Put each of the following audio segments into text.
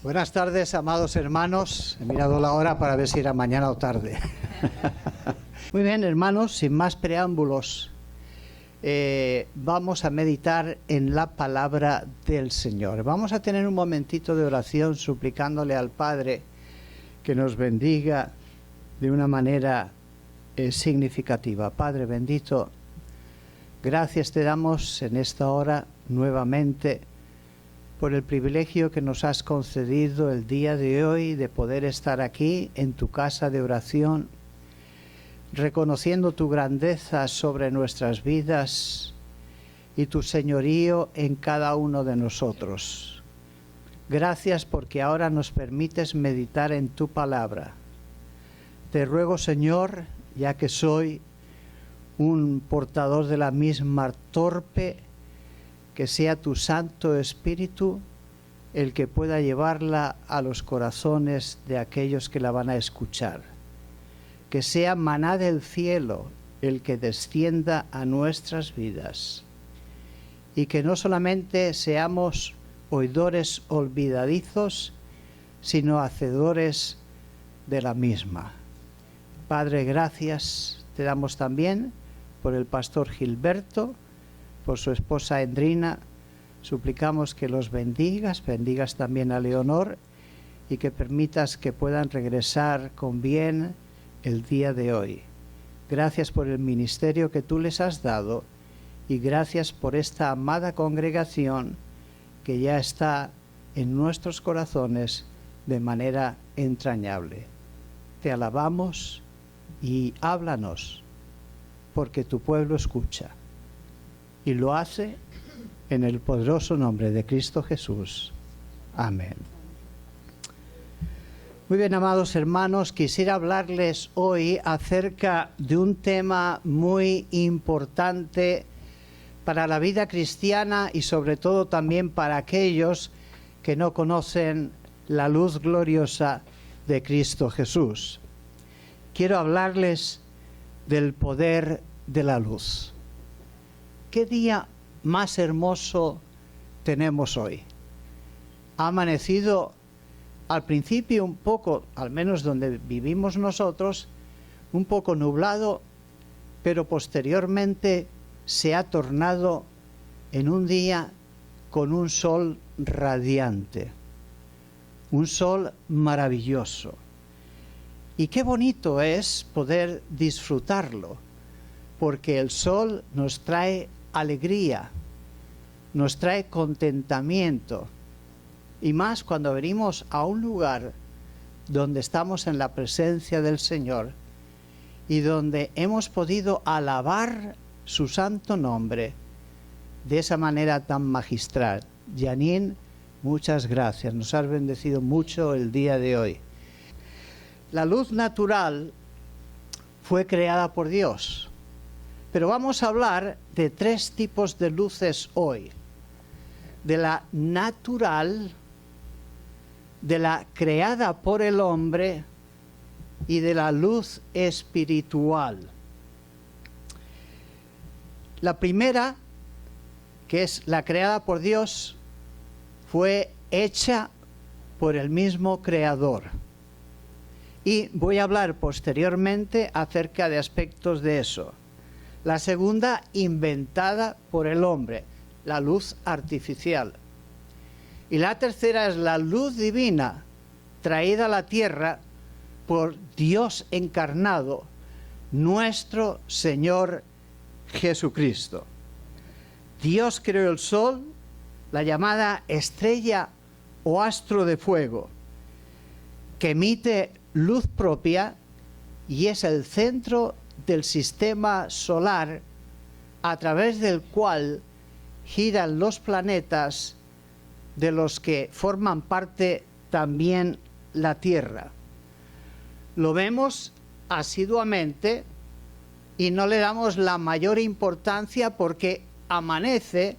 Buenas tardes, amados hermanos. He mirado la hora para ver si era mañana o tarde. Muy bien, hermanos, sin más preámbulos, vamos a meditar en la palabra del Señor. Vamos a tener un momentito de oración suplicándole al Padre que nos bendiga de una manera significativa. Padre bendito, gracias te damos en esta hora nuevamente por el privilegio que nos has concedido el día de hoy de poder estar aquí en tu casa de oración, reconociendo tu grandeza sobre nuestras vidas y tu señorío en cada uno de nosotros. Gracias porque ahora nos permites meditar en tu palabra. Te ruego, Señor, ya que soy un portador de la misma torpe, que sea tu Santo Espíritu el que pueda llevarla a los corazones de aquellos que la van a escuchar. Que sea maná del cielo el que descienda a nuestras vidas. Y que no solamente seamos oidores olvidadizos, sino hacedores de la misma. Padre, gracias te damos también por el pastor Gilberto, por su esposa Endrina. Suplicamos que los bendigas también a Leonor y que permitas que puedan regresar con bien el día de hoy. Gracias por el ministerio que tú les has dado y gracias por esta amada congregación que ya está en nuestros corazones de manera entrañable. Te alabamos y háblanos, porque tu pueblo escucha. Y lo hace en el poderoso nombre de Cristo Jesús. Amén. Muy bien, amados hermanos, quisiera hablarles hoy acerca de un tema muy importante para la vida cristiana y sobre todo también para aquellos que no conocen la luz gloriosa de Cristo Jesús. Quiero hablarles del poder de la luz. ¿Qué día más hermoso tenemos hoy? Ha amanecido al principio un poco, al menos donde vivimos nosotros, un poco nublado, pero posteriormente se ha tornado en un día con un sol radiante, un sol maravilloso. Y qué bonito es poder disfrutarlo, porque el sol nos trae alegría, nos trae contentamiento, y más cuando venimos a un lugar donde estamos en la presencia del Señor y donde hemos podido alabar su santo nombre de esa manera tan magistral. Janine, muchas gracias, nos has bendecido mucho el día de hoy. La luz natural fue creada por Dios. Pero vamos a hablar de tres tipos de luces hoy. De la natural, de la creada por el hombre y de la luz espiritual. La primera, que es la creada por Dios, fue hecha por el mismo Creador. Y voy a hablar posteriormente acerca de aspectos de eso. La segunda, inventada por el hombre, la luz artificial. Y la tercera es la luz divina, traída a la tierra por Dios encarnado, nuestro Señor Jesucristo. Dios creó el sol, la llamada estrella o astro de fuego, que emite luz propia y es el centro del sistema solar a través del cual giran los planetas de los que forman parte también la Tierra. Lo vemos asiduamente y no le damos la mayor importancia porque amanece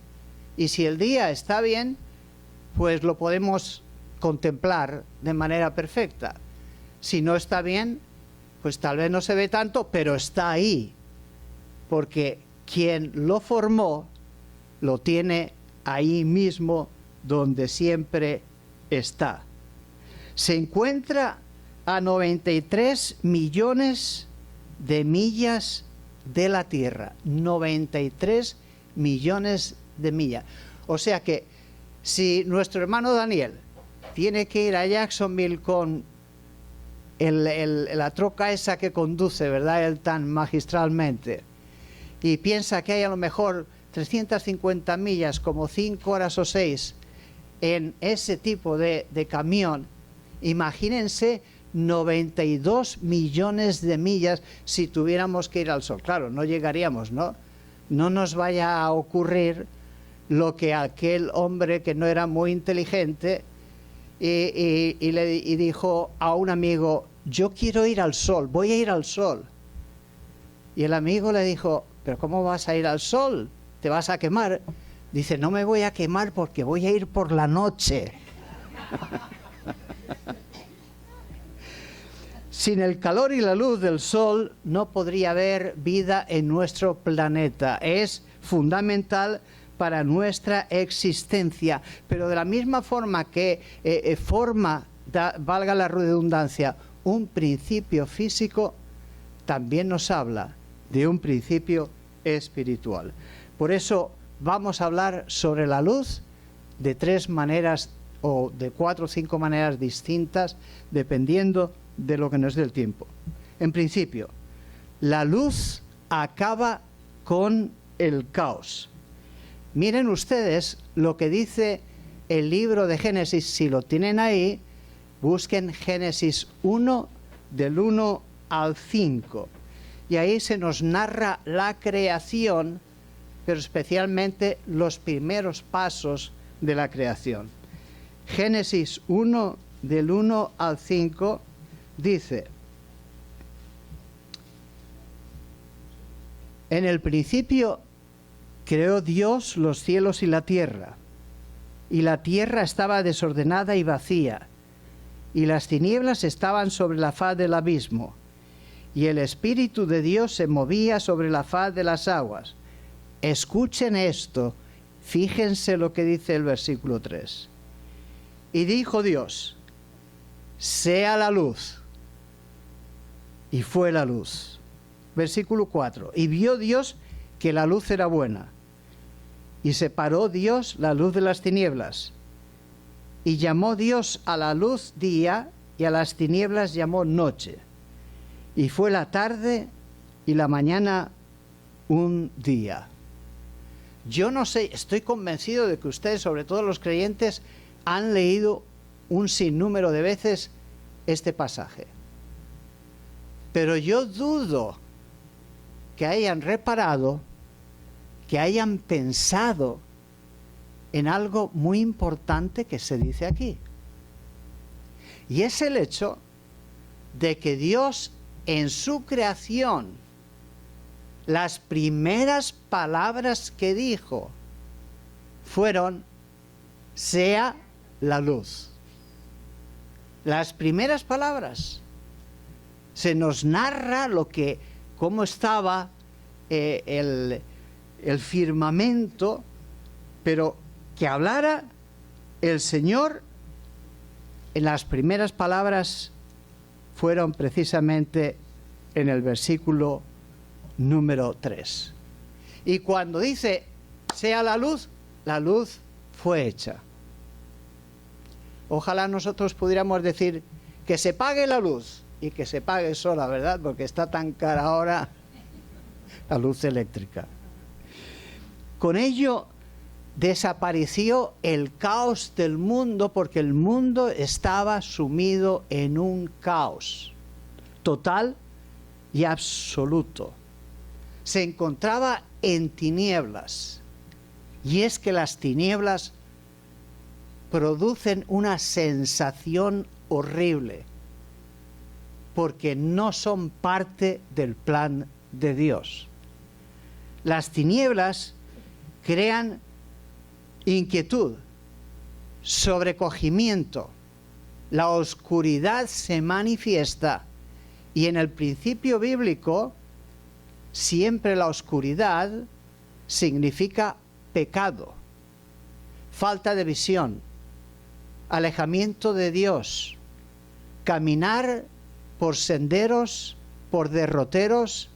y si el día está bien, pues lo podemos contemplar de manera perfecta. Si no está bien, pues tal vez no se ve tanto, pero está ahí, porque quien lo formó lo tiene ahí mismo donde siempre está. Se encuentra a 93 millones de millas de la Tierra. 93 millones de millas. O sea que si nuestro hermano Daniel tiene que ir a Jacksonville con la troca esa que conduce, ¿verdad?, él tan magistralmente, y piensa que hay a lo mejor 350 millas, como 5 horas o 6, en ese tipo de camión, imagínense 92 millones de millas si tuviéramos que ir al Sol. Claro, no llegaríamos, ¿no? No nos vaya a ocurrir lo que aquel hombre que no era muy inteligente y dijo a un amigo: yo quiero ir al Sol, voy a ir al Sol. Y el amigo le dijo: ¿pero cómo vas a ir al Sol? ¿Te vas a quemar? Dice: no me voy a quemar porque voy a ir por la noche. Sin el calor y la luz del Sol no podría haber vida en nuestro planeta. Es fundamental para nuestra existencia. Pero de la misma forma que valga la redundancia, un principio físico, también nos habla de un principio espiritual. Por eso vamos a hablar sobre la luz de 3 maneras o de 4 o 5 maneras distintas, dependiendo de lo que nos dé el tiempo. En principio, la luz acaba con el caos. Miren ustedes lo que dice el libro de Génesis. Si lo tienen ahí, busquen Génesis 1, del 1 al 5. Y ahí se nos narra la creación, pero especialmente los primeros pasos de la creación. Génesis 1, del 1 al 5, dice: en el principio creó Dios los cielos y la tierra estaba desordenada y vacía, y las tinieblas estaban sobre la faz del abismo, y el Espíritu de Dios se movía sobre la faz de las aguas. Escuchen esto, fíjense lo que dice el versículo 3. Y dijo Dios: sea la luz. Y fue la luz. Versículo 4. Y vio Dios que la luz era buena. Y separó Dios la luz de las tinieblas. Y llamó Dios a la luz día, y a las tinieblas llamó noche. Y fue la tarde y la mañana un día. Yo no sé, estoy convencido de que ustedes, sobre todo los creyentes, han leído un sinnúmero de veces este pasaje. Pero yo dudo que hayan reparado, que hayan pensado en algo muy importante que se dice aquí. Y es el hecho de que Dios, en su creación, las primeras palabras que dijo fueron: sea la luz. Las primeras palabras. Se nos narra cómo estaba el firmamento, pero que hablara el Señor, en las primeras palabras fueron precisamente en el versículo número 3. Y cuando dice sea la luz fue hecha. Ojalá nosotros pudiéramos decir que se pague la luz y que se pague sola, ¿verdad? Porque está tan cara ahora la luz eléctrica. Con ello desapareció el caos del mundo, porque el mundo estaba sumido en un caos total y absoluto. Se encontraba en tinieblas. Y es que las tinieblas producen una sensación horrible, porque no son parte del plan de Dios. Las tinieblas crean inquietud, sobrecogimiento. La oscuridad se manifiesta, y en el principio bíblico siempre la oscuridad significa pecado, falta de visión, alejamiento de Dios, caminar por senderos, por derroteros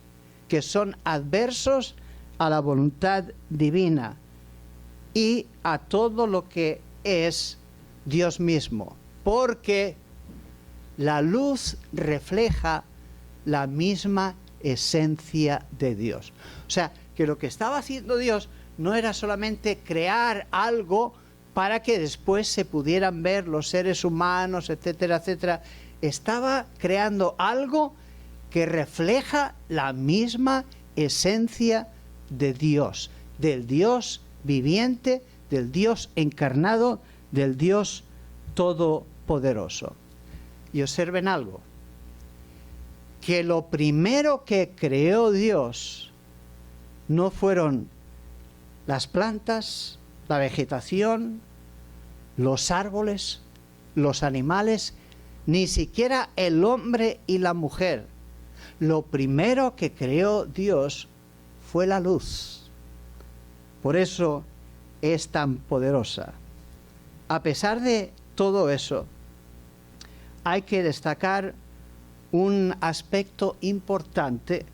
que son adversos a la voluntad divina y a todo lo que es Dios mismo, porque la luz refleja la misma esencia de Dios. O sea, que lo que estaba haciendo Dios no era solamente crear algo para que después se pudieran ver los seres humanos, etcétera, etcétera. Estaba creando algo que refleja la misma esencia de Dios, del Dios viviente, del Dios encarnado, del Dios todopoderoso. Y observen algo, que lo primero que creó Dios no fueron las plantas, la vegetación, los árboles, los animales, ni siquiera el hombre y la mujer. Lo primero que creó Dios fue la luz. Por eso es tan poderosa. A pesar de todo eso, hay que destacar un aspecto importante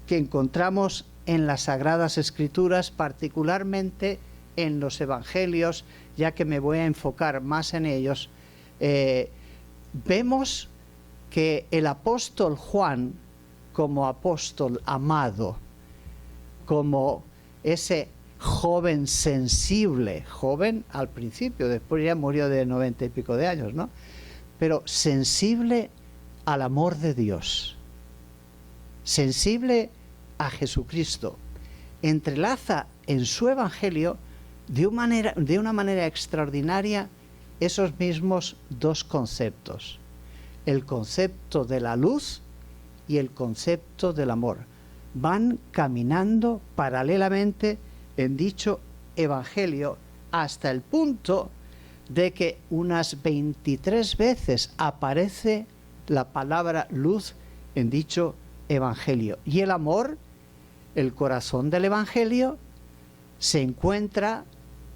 que encontramos en las Sagradas Escrituras, particularmente en los Evangelios, ya que me voy a enfocar más en ellos. Vemos que el apóstol Juan, como apóstol amado, como ese joven sensible, joven al principio, después ya murió de 90 y pico de años, ¿no? Pero sensible al amor de Dios, sensible a Jesucristo, entrelaza en su Evangelio de una manera extraordinaria esos mismos dos conceptos, el concepto de la luz y el concepto del amor. Van caminando paralelamente en dicho Evangelio hasta el punto de que unas 23 veces aparece la palabra luz en dicho Evangelio. Y el amor, el corazón del Evangelio, se encuentra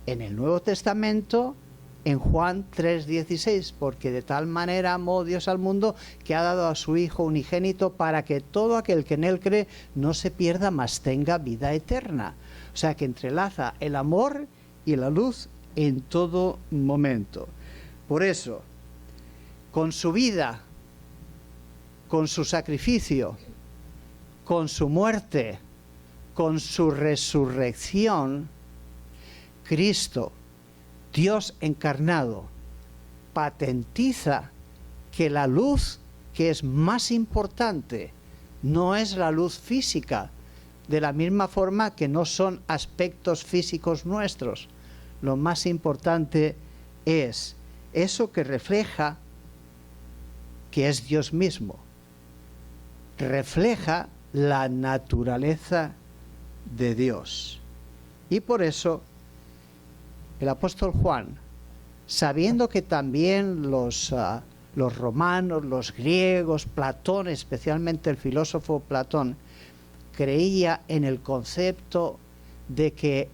en el Nuevo Testamento, en Juan 3:16, porque de tal manera amó Dios al mundo que ha dado a su Hijo unigénito para que todo aquel que en él cree no se pierda, mas tenga vida eterna. O sea que entrelaza el amor y la luz en todo momento. Por eso, con su vida, con su sacrificio, con su muerte, con su resurrección, Cristo, Dios encarnado, patentiza que la luz que es más importante no es la luz física, de la misma forma que no son aspectos físicos nuestros. Lo más importante es eso que refleja que es Dios mismo. Refleja la naturaleza de Dios. Y por eso el apóstol Juan, sabiendo que también los romanos, los griegos, Platón, especialmente el filósofo Platón, creía en el concepto de que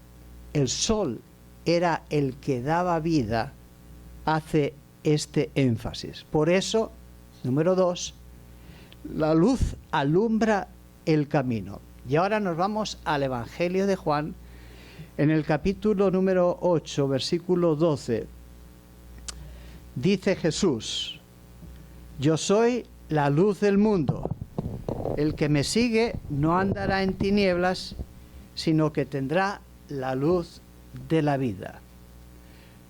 el sol era el que daba vida, hace este énfasis. Por eso, número 2, la luz alumbra el camino. Y ahora nos vamos al Evangelio de Juan, en el capítulo número 8, versículo 12. Dice Jesús: yo soy la luz del mundo. El que me sigue no andará en tinieblas, sino que tendrá la luz de la vida.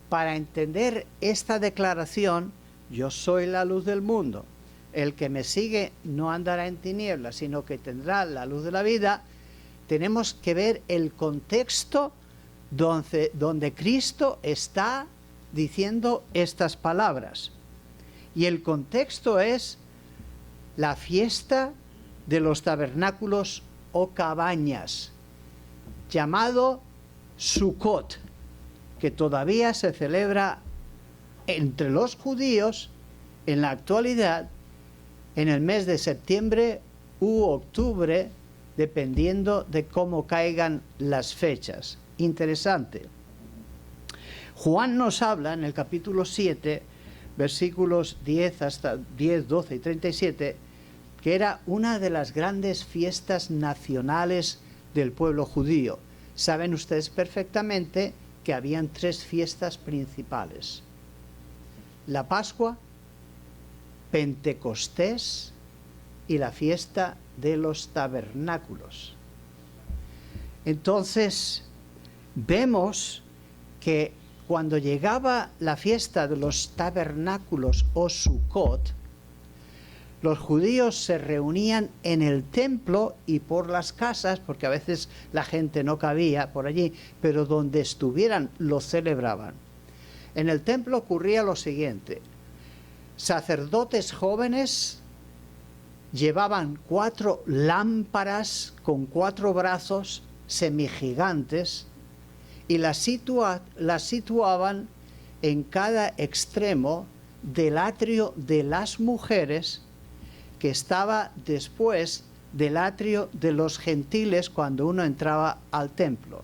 Para entender esta declaración, yo soy la luz del mundo, el que me sigue no andará en tinieblas, sino que tendrá la luz de la vida, tenemos que ver el contexto donde Cristo está diciendo estas palabras. Y el contexto es la fiesta de los tabernáculos o cabañas, llamado Sukkot, que todavía se celebra entre los judíos en la actualidad en el mes de septiembre u octubre, dependiendo de cómo caigan las fechas. Interesante. Juan nos habla en el capítulo 7, versículos 10 hasta 10, 12 y 37, que era una de las grandes fiestas nacionales del pueblo judío. Saben ustedes perfectamente que habían 3 fiestas principales: la Pascua, Pentecostés y la fiesta de los tabernáculos. Entonces, vemos que cuando llegaba la fiesta de los tabernáculos o Sukkot, los judíos se reunían en el templo y por las casas, porque a veces la gente no cabía por allí, pero donde estuvieran lo celebraban. En el templo ocurría lo siguiente: sacerdotes jóvenes llevaban 4 lámparas con 4 brazos semigigantes y las situaban en cada extremo del atrio de las mujeres, que estaba después del atrio de los gentiles cuando uno entraba al templo.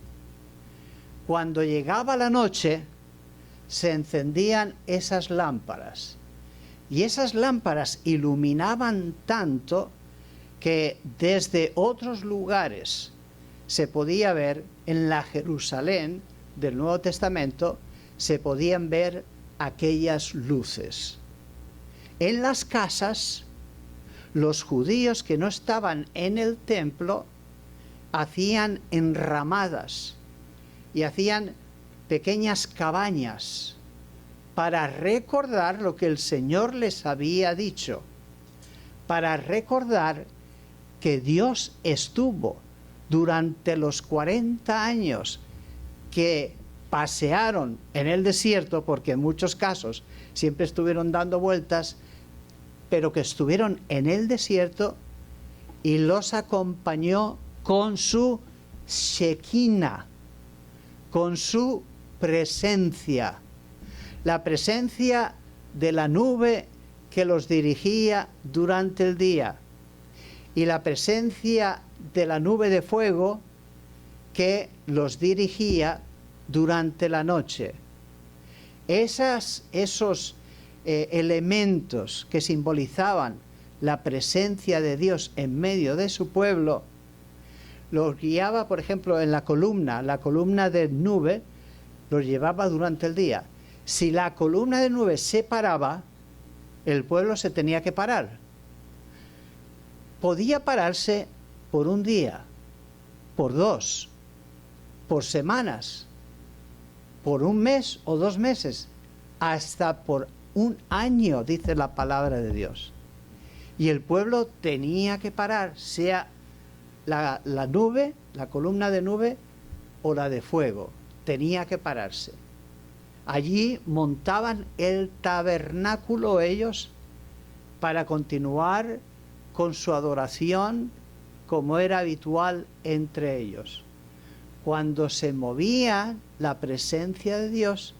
Cuando llegaba la noche, se encendían esas lámparas, y esas lámparas iluminaban tanto que desde otros lugares se podía ver, en la Jerusalén del Nuevo Testamento, se podían ver aquellas luces. En las casas, los judíos que no estaban en el templo hacían enramadas y hacían pequeñas cabañas para recordar lo que el Señor les había dicho, para recordar que Dios estuvo durante los 40 años que pasearon en el desierto, porque en muchos casos siempre estuvieron dando vueltas, pero que estuvieron en el desierto, y los acompañó con su Shekinah, con su presencia, la presencia de la nube que los dirigía durante el día y la presencia de la nube de fuego que los dirigía durante la noche. Esos elementos que simbolizaban la presencia de Dios en medio de su pueblo, los guiaba, por ejemplo, en la columna de nube, los llevaba durante el día. Si la columna de nube se paraba, el pueblo se tenía que parar. Podía pararse por un día, por 2, por semanas, por un mes o 2 meses, hasta por un año, dice la palabra de Dios. Y el pueblo tenía que parar, sea la nube, la columna de nube o la de fuego, tenía que pararse. Allí montaban el tabernáculo ellos para continuar con su adoración como era habitual entre ellos. Cuando se movía la presencia de Dios,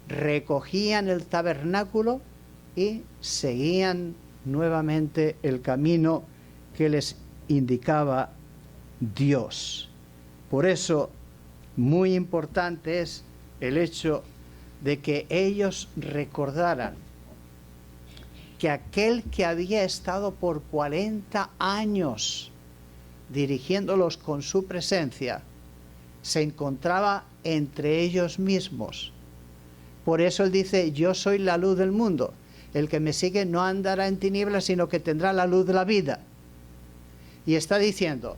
recogían el tabernáculo y seguían nuevamente el camino que les indicaba Dios. Por eso, muy importante es el hecho de que ellos recordaran que aquel que había estado por 40 años dirigiéndolos con su presencia se encontraba entre ellos mismos. Por eso él dice: yo soy la luz del mundo, el que me sigue no andará en tinieblas, sino que tendrá la luz de la vida. Y está diciendo,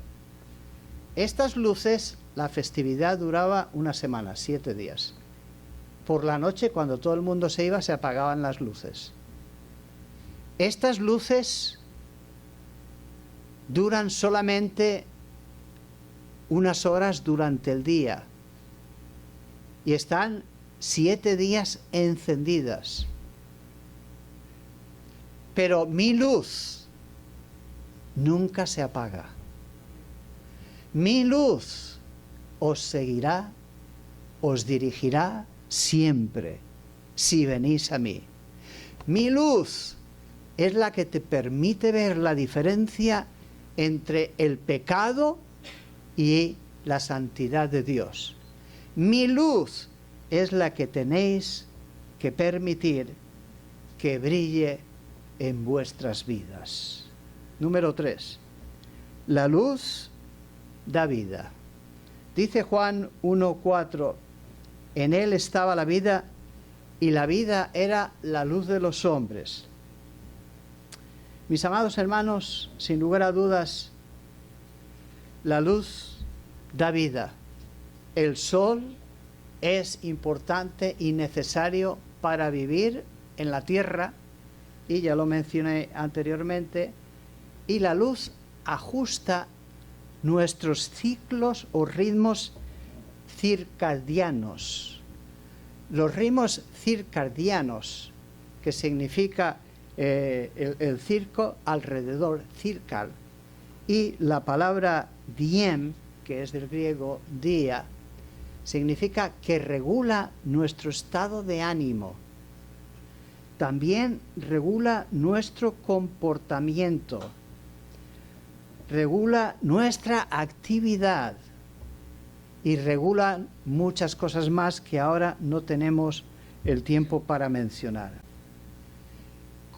estas luces, la festividad duraba una semana, 7 días. Por la noche, cuando todo el mundo se iba, se apagaban las luces. Estas luces duran solamente unas horas durante el día y están 7 días encendidas. Pero mi luz nunca se apaga. Mi luz os seguirá, os dirigirá siempre, si venís a mí. Mi luz es la que te permite ver la diferencia entre el pecado y la santidad de Dios. Mi luz es la que tenéis que permitir que brille en vuestras vidas. Número 3. La luz da vida. Dice Juan 1:4, en él estaba la vida y la vida era la luz de los hombres. Mis amados hermanos, sin lugar a dudas, la luz da vida. El sol es importante y necesario para vivir en la tierra, y ya lo mencioné anteriormente, y la luz ajusta nuestros ciclos o ritmos circadianos. Los ritmos circadianos, que significa el circo alrededor, circal, y la palabra diem, que es del griego día, significa que regula nuestro estado de ánimo. También regula nuestro comportamiento, regula nuestra actividad y regula muchas cosas más que ahora no tenemos el tiempo para mencionar.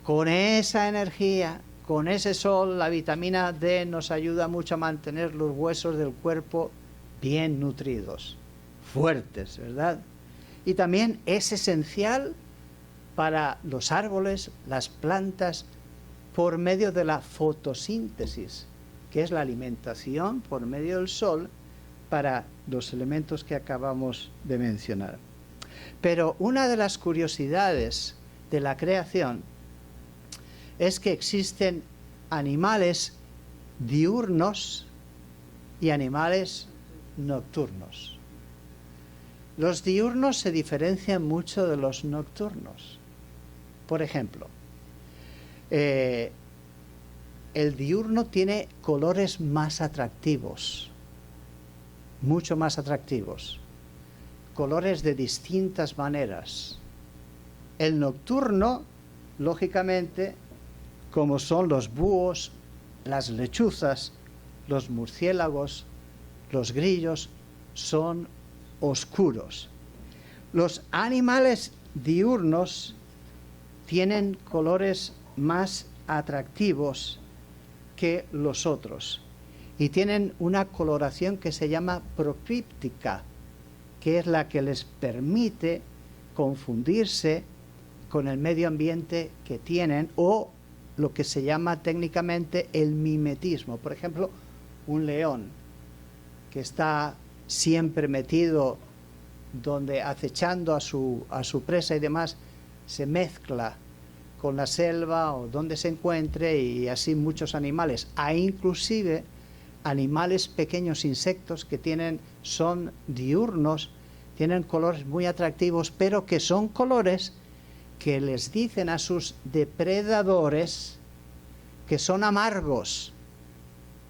Con esa energía, con ese sol, la vitamina D nos ayuda mucho a mantener los huesos del cuerpo bien nutridos, fuertes, ¿verdad? Y también es esencial para los árboles, las plantas, por medio de la fotosíntesis, que es la alimentación por medio del sol para los elementos que acabamos de mencionar. Pero una de las curiosidades de la creación es que existen animales diurnos y animales nocturnos. Los diurnos se diferencian mucho de los nocturnos. Por ejemplo, el diurno tiene colores más atractivos, mucho más atractivos, colores de distintas maneras. El nocturno, lógicamente, como son los búhos, las lechuzas, los murciélagos, los grillos, son oscuros. Los animales diurnos tienen colores más atractivos que los otros y tienen una coloración que se llama procríptica, que es la que les permite confundirse con el medio ambiente que tienen, o lo que se llama técnicamente el mimetismo. Por ejemplo, un león que está siempre metido donde acechando a su presa y demás, se mezcla con la selva o donde se encuentre, y así muchos animales, inclusive animales pequeños, insectos que son diurnos, tienen colores muy atractivos, pero que son colores que les dicen a sus depredadores que son amargos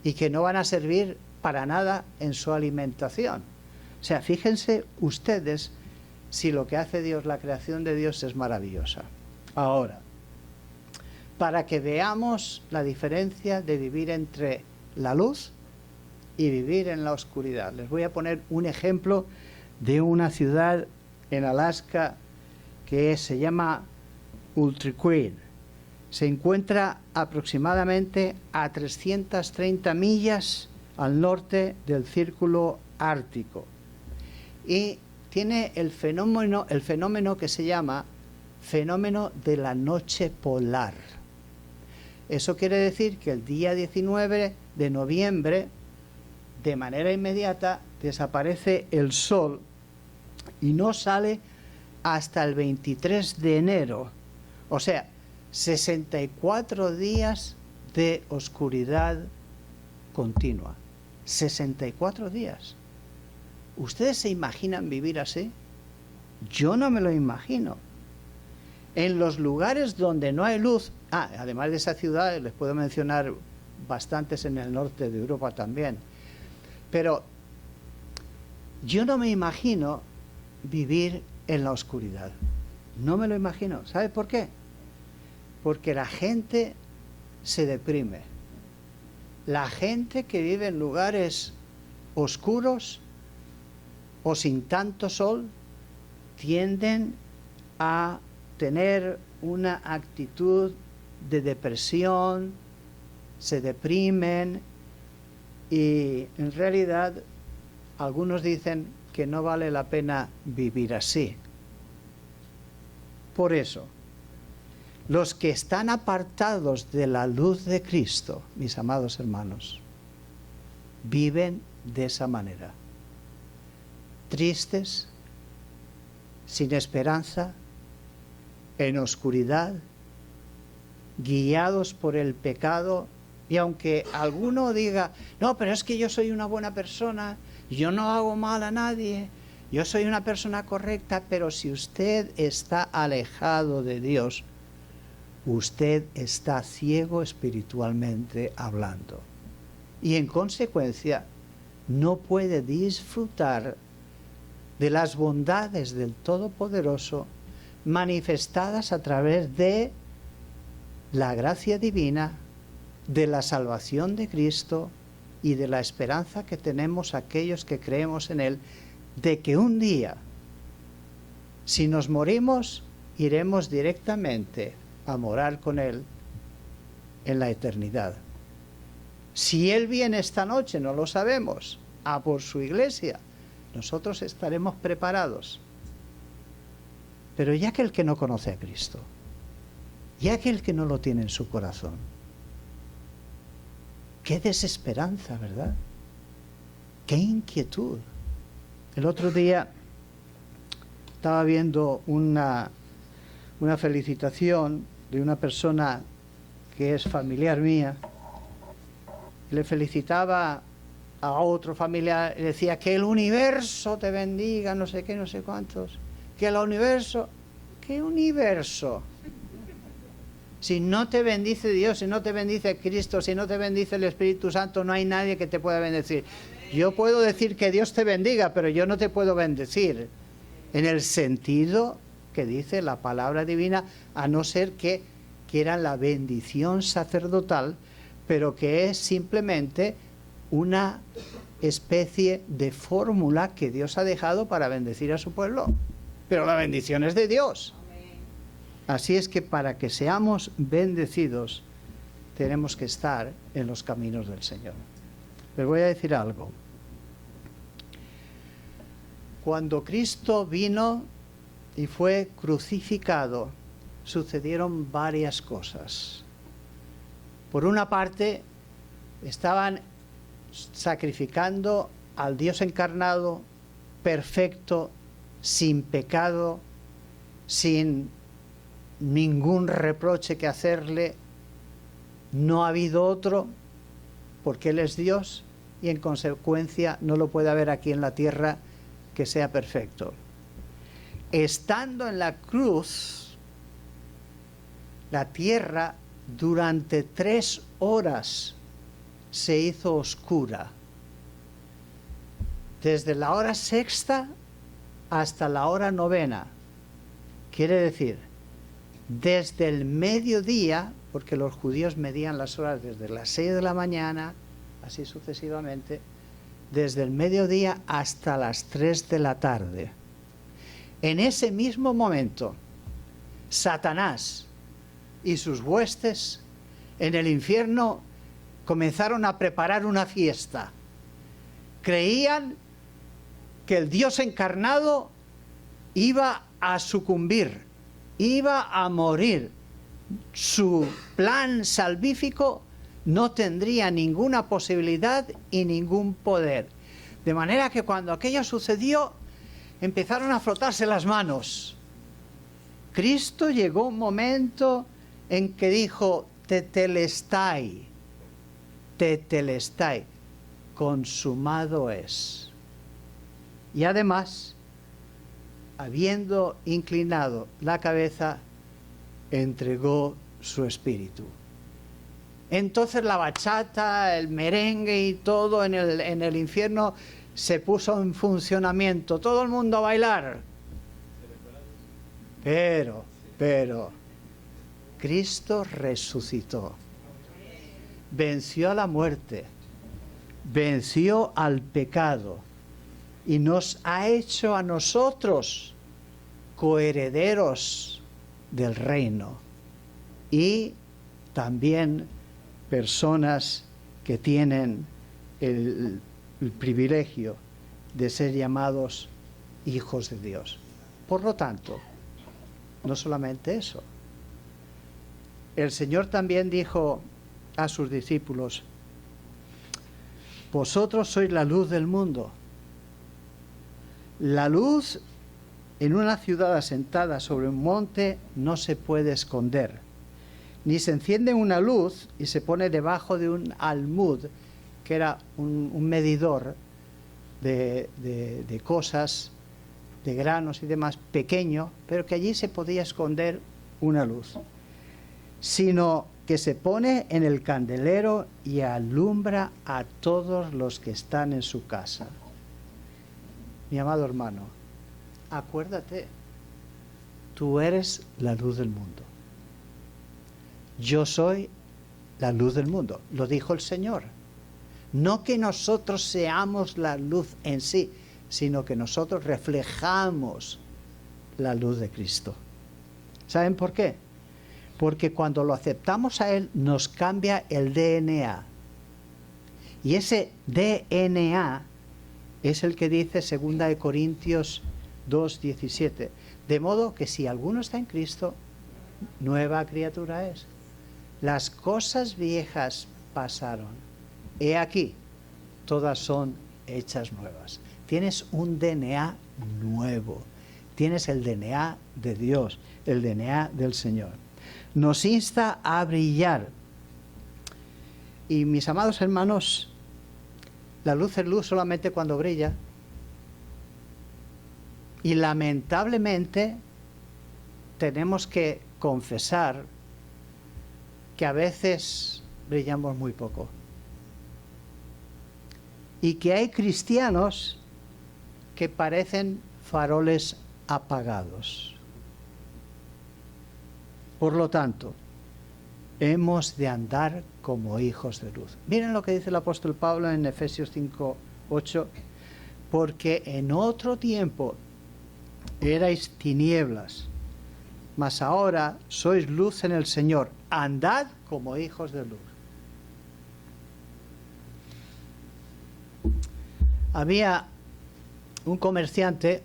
y que no van a servir para nada en su alimentación. O sea, fíjense ustedes si lo que hace Dios, la creación de Dios, es maravillosa. Ahora, para que veamos la diferencia de vivir entre la luz y vivir en la oscuridad, les voy a poner un ejemplo de una ciudad en Alaska que se llama Ultriquid. Se encuentra aproximadamente a 330 millas al norte del Círculo Ártico y tiene el fenómeno que se llama fenómeno de la noche polar. Eso quiere decir que el día 19 de noviembre, de manera inmediata, desaparece el sol y no sale hasta el 23 de enero. O sea, 64 días de oscuridad continua. 64 días. ¿Ustedes se imaginan vivir así? Yo no me lo imagino. En los lugares donde no hay luz, además de esa ciudad, les puedo mencionar bastantes en el norte de Europa también, pero yo no me imagino vivir en la oscuridad. No me lo imagino. ¿Sabe por qué? Porque la gente se deprime. La gente que vive en lugares oscuros o sin tanto sol tienden a tener una actitud de depresión, se deprimen y en realidad algunos dicen que no vale la pena vivir así. Por eso, los que están apartados de la luz de Cristo, mis amados hermanos, viven de esa manera. Tristes, sin esperanza, en oscuridad, guiados por el pecado. Y aunque alguno diga, no, pero es que yo soy una buena persona, yo no hago mal a nadie, yo soy una persona correcta, pero si usted está alejado de Dios, usted está ciego espiritualmente hablando. Y en consecuencia, no puede disfrutar de las bondades del Todopoderoso manifestadas a través de la gracia divina, de la salvación de Cristo y de la esperanza que tenemos aquellos que creemos en Él, de que un día, si nos morimos, iremos directamente a morar con Él en la eternidad. Si Él viene esta noche, no lo sabemos, a por su iglesia, nosotros estaremos preparados. Pero ya que el que no conoce a Cristo, ya que el que no lo tiene en su corazón, qué desesperanza, ¿verdad? Qué inquietud. El otro día estaba viendo una felicitación de una persona que es familiar mía. Le felicitaba a otro familiar, le decía que el universo te bendiga, no sé qué, no sé cuántos. Que el universo, ¿qué universo? Si no te bendice Dios, si no te bendice Cristo, si no te bendice el Espíritu Santo, no hay nadie que te pueda bendecir. Yo puedo decir que Dios te bendiga, pero yo no te puedo bendecir en el sentido que dice la palabra divina, a no ser que quieran la bendición sacerdotal, pero que es simplemente una especie de fórmula que Dios ha dejado para bendecir a su pueblo. Pero la bendición es de Dios. Así es que para que seamos bendecidos, tenemos que estar en los caminos del Señor. Les voy a decir algo. Cuando Cristo vino y fue crucificado, sucedieron varias cosas. Por una parte, estaban sacrificando al Dios encarnado, perfecto, sin pecado, sin ningún reproche que hacerle. No ha habido otro, porque Él es Dios y en consecuencia no lo puede haber aquí en la tierra que sea perfecto. Estando en la cruz, la tierra durante 3 horas se hizo oscura. Desde la hora 6ª hasta la hora 9ª. Quiere decir, desde el mediodía, porque los judíos medían las horas desde las 6 de la mañana, así sucesivamente, desde el mediodía hasta las 3 de la tarde. En ese mismo momento, Satanás y sus huestes en el infierno comenzaron a preparar una fiesta. Creían que el Dios encarnado iba a sucumbir, iba a morir. Su plan salvífico no tendría ninguna posibilidad y ningún poder. De manera que cuando aquello sucedió, empezaron a frotarse las manos. Cristo llegó un momento en que dijo, tetelestai, consumado es. Y además, habiendo inclinado la cabeza, entregó su espíritu. Entonces la bachata, el merengue y todo en el infierno se puso en funcionamiento. Todo el mundo a bailar. Pero, Cristo resucitó. Venció a la muerte. Venció al pecado. Y nos ha hecho a nosotros coherederos del reino y también personas que tienen el privilegio de ser llamados hijos de Dios. Por lo tanto, no solamente eso. El Señor también dijo a sus discípulos: vosotros sois la luz del mundo. La luz en una ciudad asentada sobre un monte no se puede esconder, ni se enciende una luz y se pone debajo de un almud, que era un medidor de cosas, de granos y demás, pequeño, pero que allí se podía esconder una luz, sino que se pone en el candelero y alumbra a todos los que están en su casa. Mi amado hermano, acuérdate, tú eres la luz del mundo. Yo soy la luz del mundo, lo dijo el Señor. No que nosotros seamos la luz en sí, sino que nosotros reflejamos la luz de Cristo. ¿Saben por qué? Porque cuando lo aceptamos a Él, nos cambia el DNA. Y ese DNA es el que dice 2 Corintios 2:17. De modo que si alguno está en Cristo, nueva criatura es. Las cosas viejas pasaron. He aquí, todas son hechas nuevas. Tienes un DNA nuevo. Tienes el DNA de Dios, el DNA del Señor. Nos insta a brillar. Y mis amados hermanos, la luz es luz solamente cuando brilla. Y lamentablemente tenemos que confesar que a veces brillamos muy poco. Y que hay cristianos que parecen faroles apagados. Por lo tanto, hemos de andar como hijos de luz. Miren lo que dice el apóstol Pablo en Efesios 5:8. Porque en otro tiempo erais tinieblas, mas ahora sois luz en el Señor. Andad como hijos de luz. Había un comerciante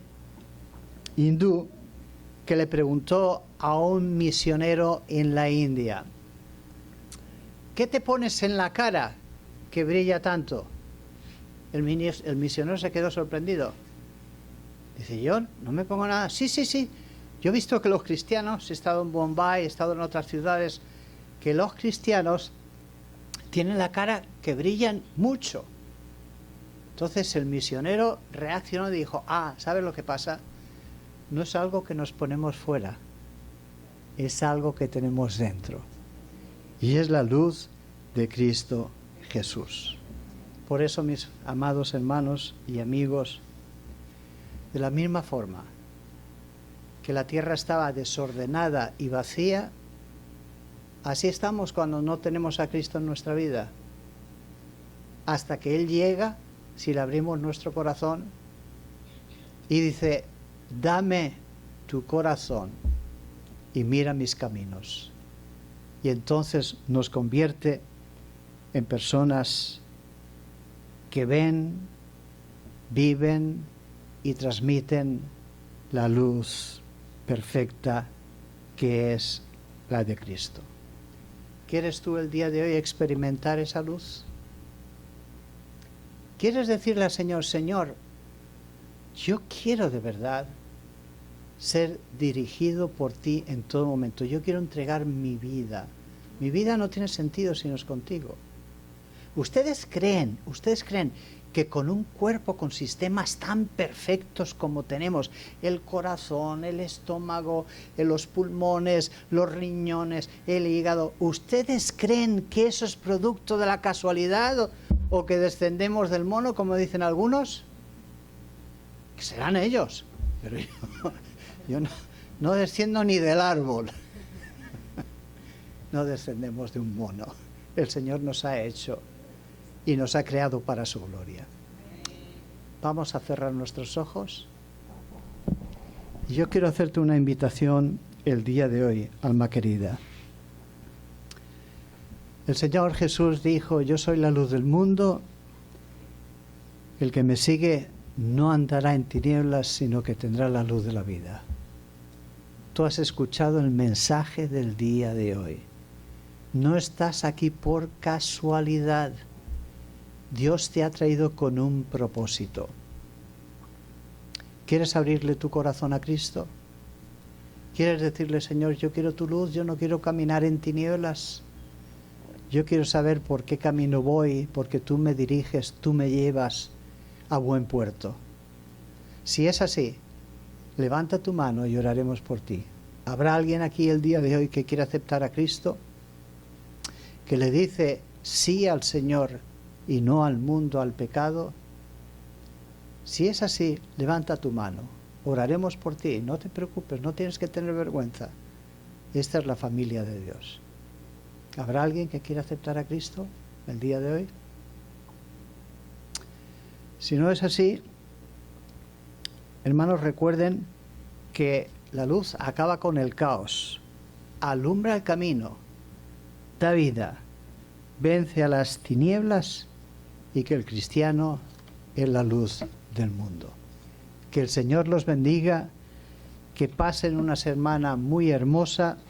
hindú que le preguntó a un misionero en la India: ¿qué te pones en la cara que brilla tanto? El misionero se quedó sorprendido. Dice: yo no me pongo nada. Sí. Yo he visto que los cristianos, he estado en Bombay, he estado en otras ciudades, que los cristianos tienen la cara que brillan mucho. Entonces el misionero reaccionó y dijo: ¿sabes lo que pasa? No es algo que nos ponemos fuera, es algo que tenemos dentro. Y es la luz de Cristo Jesús. Por eso, mis amados hermanos y amigos, de la misma forma que la tierra estaba desordenada y vacía, así estamos cuando no tenemos a Cristo en nuestra vida. Hasta que Él llega, si le abrimos nuestro corazón y dice: dame tu corazón y mira mis caminos. Y entonces nos convierte en personas que ven, viven y transmiten la luz perfecta que es la de Cristo. ¿Quieres tú el día de hoy experimentar esa luz? ¿Quieres decirle al Señor: Señor, yo quiero de verdad ser dirigido por ti en todo momento? Yo quiero entregar mi vida. Mi vida no tiene sentido si no es contigo. ¿Ustedes creen que con un cuerpo con sistemas tan perfectos como tenemos, el corazón, el estómago, los pulmones, los riñones, el hígado, ¿ustedes creen que eso es producto de la casualidad o que descendemos del mono, como dicen algunos? Que serán ellos, pero yo no desciendo ni del árbol. No descendemos de un mono. El Señor nos ha hecho y nos ha creado para su gloria. Vamos a cerrar nuestros ojos. Yo quiero hacerte una invitación el día de hoy, alma querida. El Señor Jesús dijo: yo soy la luz del mundo, el que me sigue no andará en tinieblas, sino que tendrá la luz de la vida. Tú has escuchado el mensaje del día de hoy. No estás aquí por casualidad. Dios te ha traído con un propósito. ¿Quieres abrirle tu corazón a Cristo? ¿Quieres decirle: Señor, yo quiero tu luz, yo no quiero caminar en tinieblas? Yo quiero saber por qué camino voy, porque tú me diriges, tú me llevas a buen puerto. Si es así, levanta tu mano y oraremos por ti. ¿Habrá alguien aquí el día de hoy que quiera aceptar a Cristo? Que le dice sí al Señor y no al mundo, al pecado. Si es así, levanta tu mano. Oraremos por ti. No te preocupes, no tienes que tener vergüenza. Esta es la familia de Dios. ¿Habrá alguien que quiera aceptar a Cristo el día de hoy? Si no es así, hermanos, recuerden que la luz acaba con el caos, alumbra el camino, da vida, vence a las tinieblas, y que el cristiano es la luz del mundo. Que el Señor los bendiga, que pasen una semana muy hermosa.